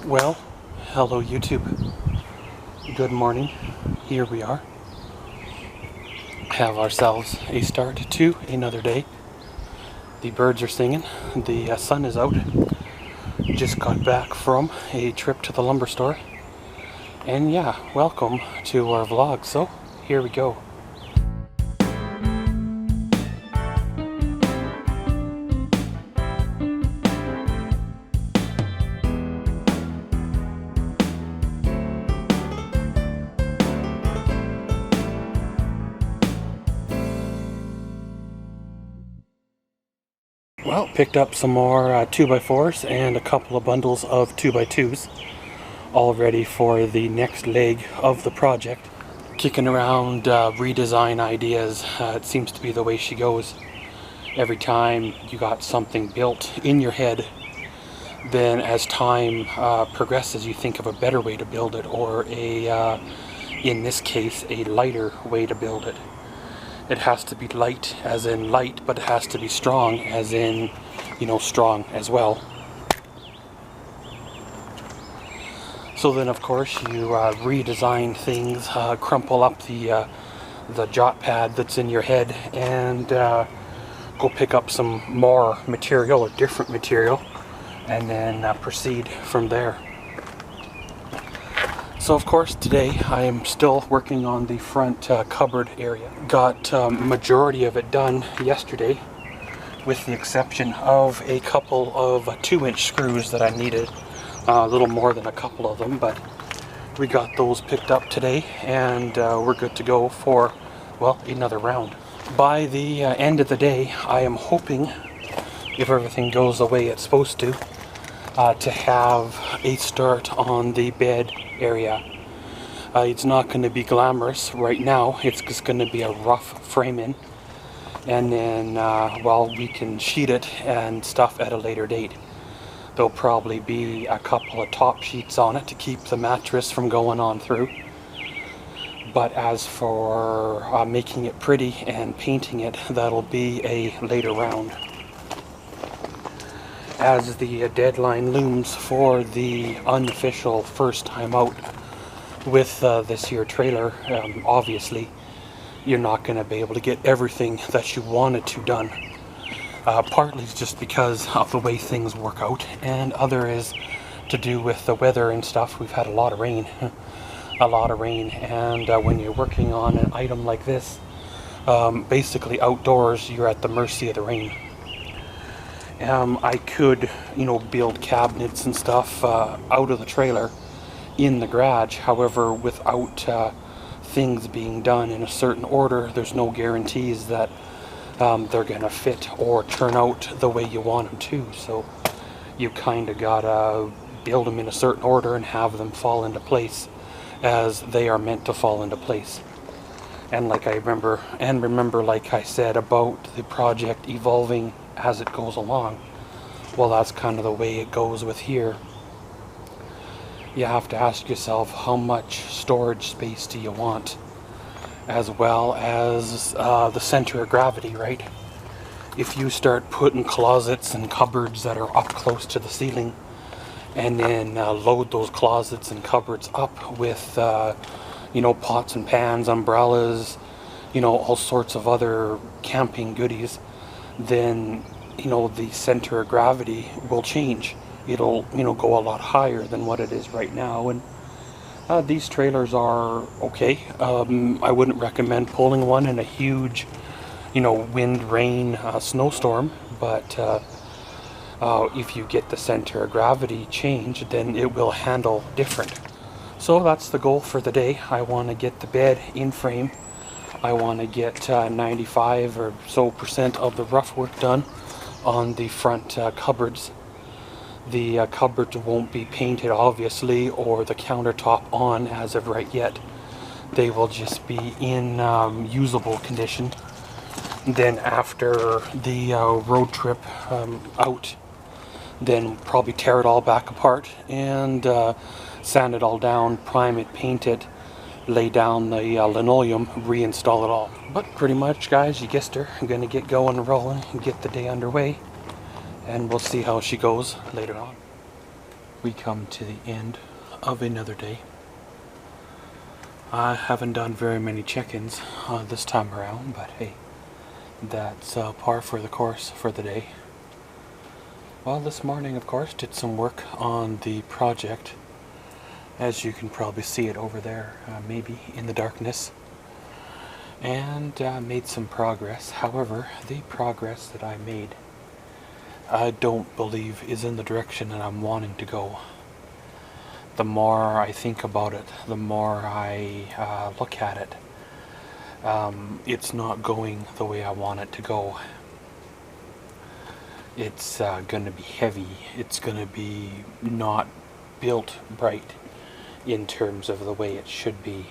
Well, hello YouTube. Good morning. Here we are. Have ourselves a start to another day. The birds are singing. The sun is out. Just got back from a trip to the lumber store. And yeah, welcome to our vlog. So, here we go. Well, picked up some more 2x4s and a couple of bundles of 2x2s, all ready for the next leg of the project. Kicking around redesign ideas. It seems to be the way she goes. Every time you got something built in your head, then as time progresses, you think of a better way to build it, or in this case, a lighter way to build it. It has to be light as in light, but it has to be strong as in, strong as well. So then of course you redesign things, crumple up the jot pad that's in your head, and go pick up some more material or different material, and then proceed from there. So of course today I am still working on the front cupboard area. Got majority of it done yesterday, with the exception of a couple of 2-inch screws that I needed. A little more than a couple of them, but we got those picked up today, and we're good to go for, well, another round. By the end of the day, I am hoping, if everything goes the way it's supposed to have a start on the bed area. It's not going to be glamorous right now. It's just going to be a rough framing, and then we can sheet it and stuff at a later date. There'll probably be a couple of top sheets on it to keep the mattress from going on through. But as for making it pretty and painting it, that'll be a later round. As the deadline looms for the unofficial first time out with this here trailer, obviously you're not going to be able to get everything that you wanted to done. Partly just because of the way things work out, and other is to do with the weather and stuff. We've had a lot of rain. And when you're working on an item like this, basically outdoors, you're at the mercy of the rain. I could, build cabinets and stuff out of the trailer in the garage. However, without things being done in a certain order, there's no guarantees that they're gonna fit or turn out the way you want them to. So you kind of gotta build them in a certain order and have them fall into place as they are meant to fall into place. And remember, like I said about the project evolving as it goes along, well, that's kind of the way it goes with here. You have to ask yourself, how much storage space do you want, as well as the center of gravity, right? If you start putting closets and cupboards that are up close to the ceiling, and then load those closets and cupboards up with pots and pans, umbrellas, all sorts of other camping goodies, then the center of gravity will change. It'll go a lot higher than what it is right now. And these trailers are okay. I wouldn't recommend pulling one in a huge wind, rain, snowstorm, but if you get the center of gravity changed, then it will handle different. So that's the goal for the day. I want to get the bed in frame. I want to get 95 or so % of the rough work done on the front cupboards. The cupboards won't be painted, obviously, or the countertop on as of right yet. They will just be in usable condition. Then after the road trip out, then probably tear it all back apart and sand it all down, prime it, paint it, lay down the linoleum, reinstall it all. But pretty much, guys, you guessed her. I'm gonna get going and rolling and get the day underway, and we'll see how she goes later on. we come to the end of another day. I haven't done very many check-ins this time around, but hey, that's par for the course for the day. Well, this morning, of course, did some work on the project. As you can probably see it over there, maybe in the darkness. And made some progress. However, the progress that I made, I don't believe is in the direction that I'm wanting to go. The more I think about it, the more I look at it, it's not going the way I want it to go. It's going to be heavy. It's going to be not built right in terms of the way it should be.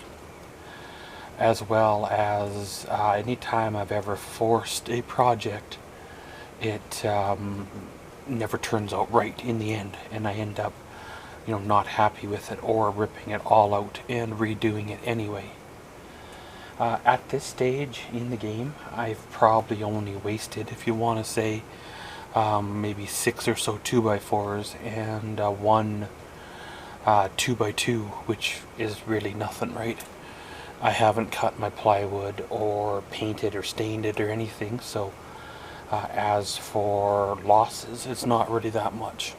As well as any time I've ever forced a project, it never turns out right in the end, and I end up not happy with it or ripping it all out and redoing it anyway. At this stage in the game, I've probably only wasted, if you want to say, maybe 6 or so 2x4s and one 2x2, which is really nothing, right? I haven't cut my plywood or painted or stained it or anything, so as for losses, it's not really that much.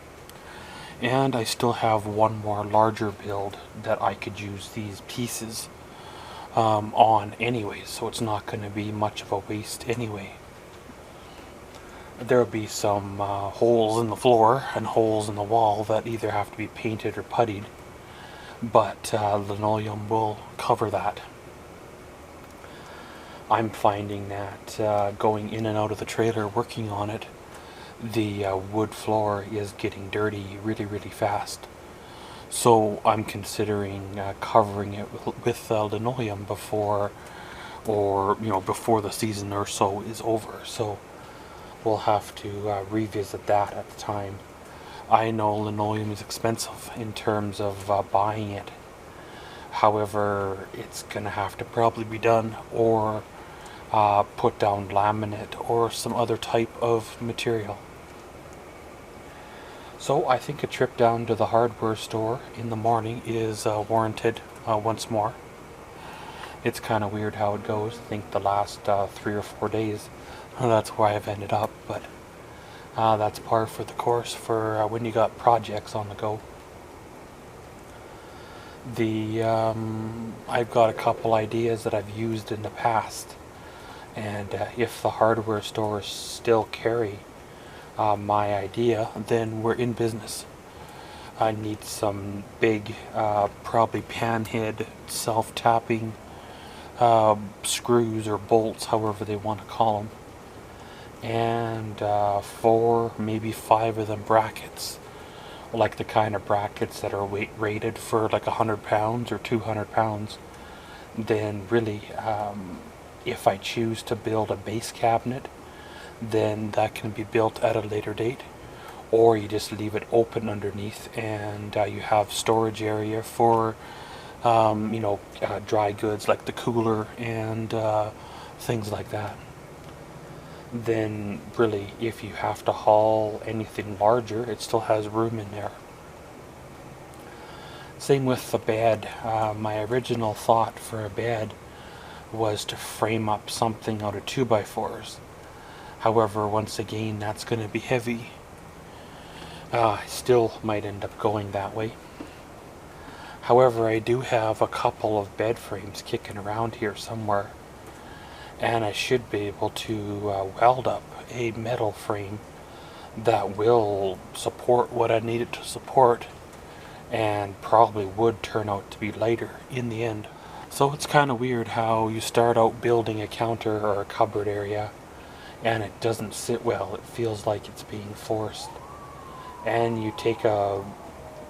And I still have one more larger build that I could use these pieces on anyway, so it's not going to be much of a waste anyway. There'll be some holes in the floor and holes in the wall that either have to be painted or puttied, but linoleum will cover that. I'm finding that going in and out of the trailer working on it, the wood floor is getting dirty really fast. So I'm considering covering it with linoleum before the season or so is over. So we'll have to revisit that at the time. I know linoleum is expensive in terms of buying it. However, it's going to have to probably be done or put down laminate or some other type of material. So I think a trip down to the hardware store in the morning is warranted once more. It's kind of weird how it goes. I think the last 3 or 4 days, that's where I've ended up, but that's par for the course for when you got projects on the go. I've got a couple ideas that I've used in the past, and if the hardware stores still carry my idea, then we're in business. I need some big, probably panhead, self-tapping screws or bolts, however they want to call them, and 4, maybe 5 of them brackets, like the kind of brackets that are weight rated for like 100 pounds or 200 pounds. Then really, if I choose to build a base cabinet, then that can be built at a later date, or you just leave it open underneath and you have storage area for dry goods like the cooler and things like that. Then really, if you have to haul anything larger, it still has room in there. Same with the bed. My original thought for a bed was to frame up something out of 2x4s. However, once again, that's going to be heavy. I still might end up going that way. However, I do have a couple of bed frames kicking around here somewhere, and I should be able to weld up a metal frame that will support what I need it to support, and probably would turn out to be lighter in the end. So it's kind of weird how you start out building a counter or a cupboard area and it doesn't sit well. It feels like it's being forced. And you take a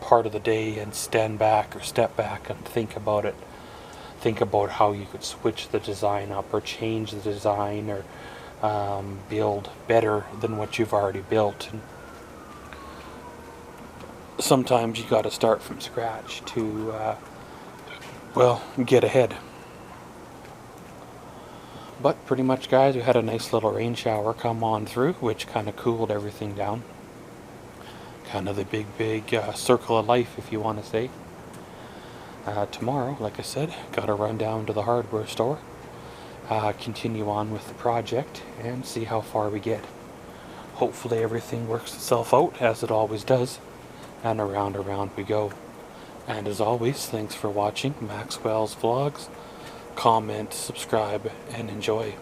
part of the day and stand back or step back and think about it. Think about how you could switch the design up or change the design or build better than what you've already built. And sometimes you got to start from scratch to get ahead. But pretty much, guys, we had a nice little rain shower come on through, which kind of cooled everything down. kind of the big circle of life, if you want to say. Tomorrow, like I said, gotta run down to the hardware store, continue on with the project, and see how far we get. Hopefully everything works itself out, as it always does, and around we go. And as always, thanks for watching Maxwell's Vlogs. Comment, subscribe, and enjoy.